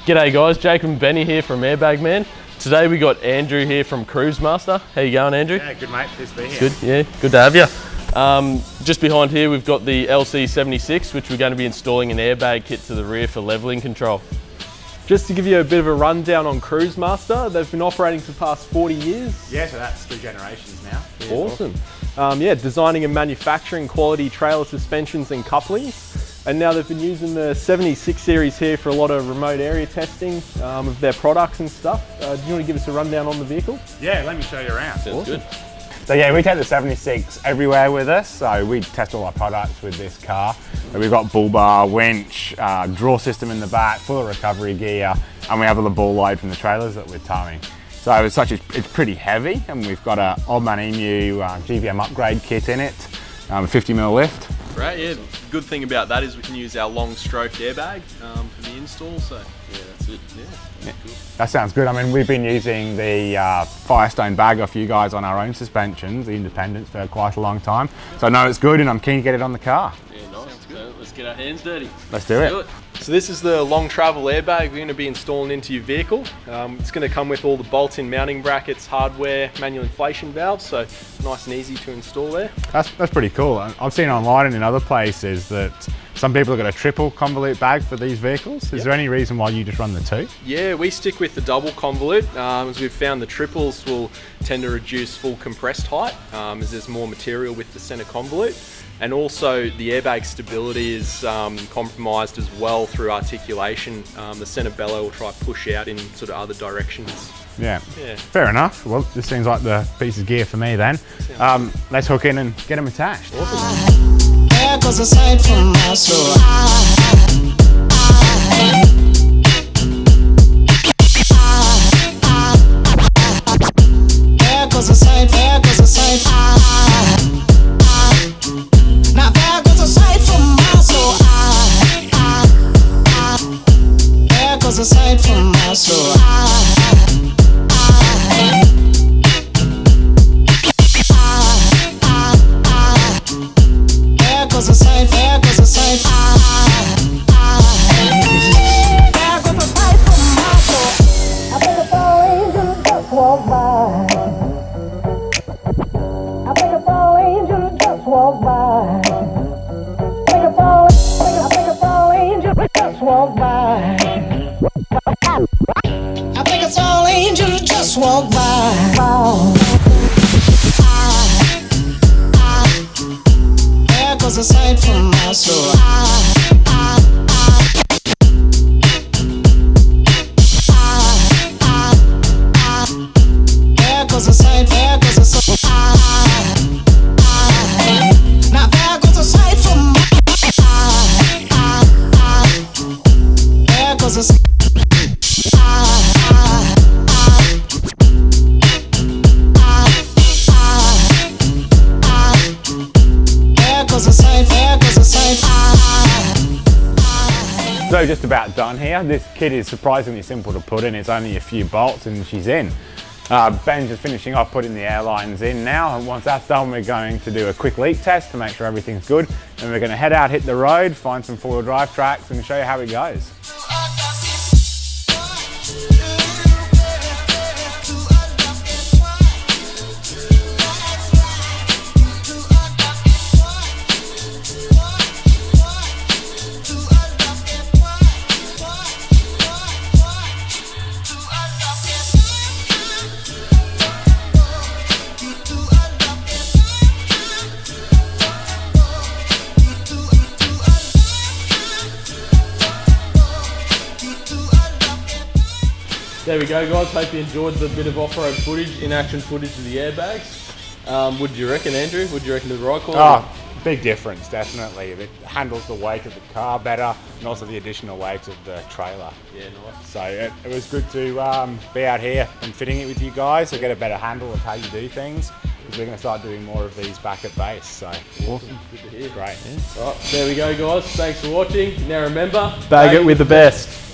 G'day guys, Jacob and Benny here from Airbag Man. Today we got Andrew here from Cruisemaster. How you going, Andrew? Yeah, good mate, pleased to be here. Good, yeah, good to have you. Just behind here we've got the LC76, which we're going to be installing an airbag kit to the rear for leveling control. Just to give you a bit of a rundown on Cruisemaster, they've been operating for the past 40 years. Yeah, so that's 2 generations now. Yeah, awesome. Yeah, designing and manufacturing quality trailer suspensions and couplings. And now they've been using the 76 series here for a lot of remote area testing of their products and stuff. Do you want to give us a rundown on the vehicle? Yeah, let me show you around. Sounds good. So yeah, we take the 76 everywhere with us. So we test all our products with this car. So we've got bull bar, winch, draw system in the back, full of recovery gear, and we have all the ball load from the trailers that we're towing. So it's pretty heavy, and we've got a Old Man Emu GVM upgrade kit in it, 50mm lift. Right, yeah. Good thing about that is we can use our long stroke airbag for the install. So yeah, that's it. Yeah. Cool. That sounds good. I mean, we've been using the Firestone bag off you guys on our own suspensions, the Independents, for quite a long time. So I know it's good, and I'm keen to get it on the car. Yeah, nice. So let's get our hands dirty. Let's do it. So this is the long travel airbag we're going to be installing into your vehicle. It's going to come with all the bolt-in mounting brackets, hardware, manual inflation valves, so nice and easy to install there. That's pretty cool. I've seen online and in other places that some people have got a triple convolute bag for these vehicles. Is there any reason why you just run the 2? Yeah, we stick with the double convolute as we've found the triples will tend to reduce full compressed height as there's more material with the center convolute. And also the airbag stability is compromised as well through articulation. The center bellow will try to push out in sort of other directions. Yeah, fair enough. Well, this seems like the piece of gear for me then. Let's hook in and get them attached. Awesome. There goes a sight from my soul. There goes a sight, there goes a sight. Now there goes a sight from my soul. There goes a sight from my soul. There goes a sight, there goes a sight. There goes a sight from my soul. I think a fallen angel just walked by. I think a fallen angel just walked by. I think a fallen angel just walked by. I think a fallen angel just walked by. There goes a sight from my soul. There goes a sight, there goes a sight. Now there goes a sight from my there goes a sight. So just about done here. This kit is surprisingly simple to put in. It's only a few bolts and she's in. Ben's just finishing off putting the airlines in now, and once that's done we're going to do a quick leak test to make sure everything's good, and we're going to head out, hit the road, find some 4-wheel drive tracks and show you how it goes. There we go guys, hope you enjoyed the bit of off-road footage, in-action footage of the airbags. What do you reckon, Andrew? What do you reckon to the ride quality? Oh, big difference, definitely. It handles the weight of the car better, and also the additional weight of the trailer. Yeah, nice. So it was good to be out here and fitting it with you guys, to get a better handle of how you do things. We're going to start doing more of these back at base, so awesome. Good to hear. Great. Yeah. Right, there we go guys, thanks for watching. Now remember, Bag it with the best.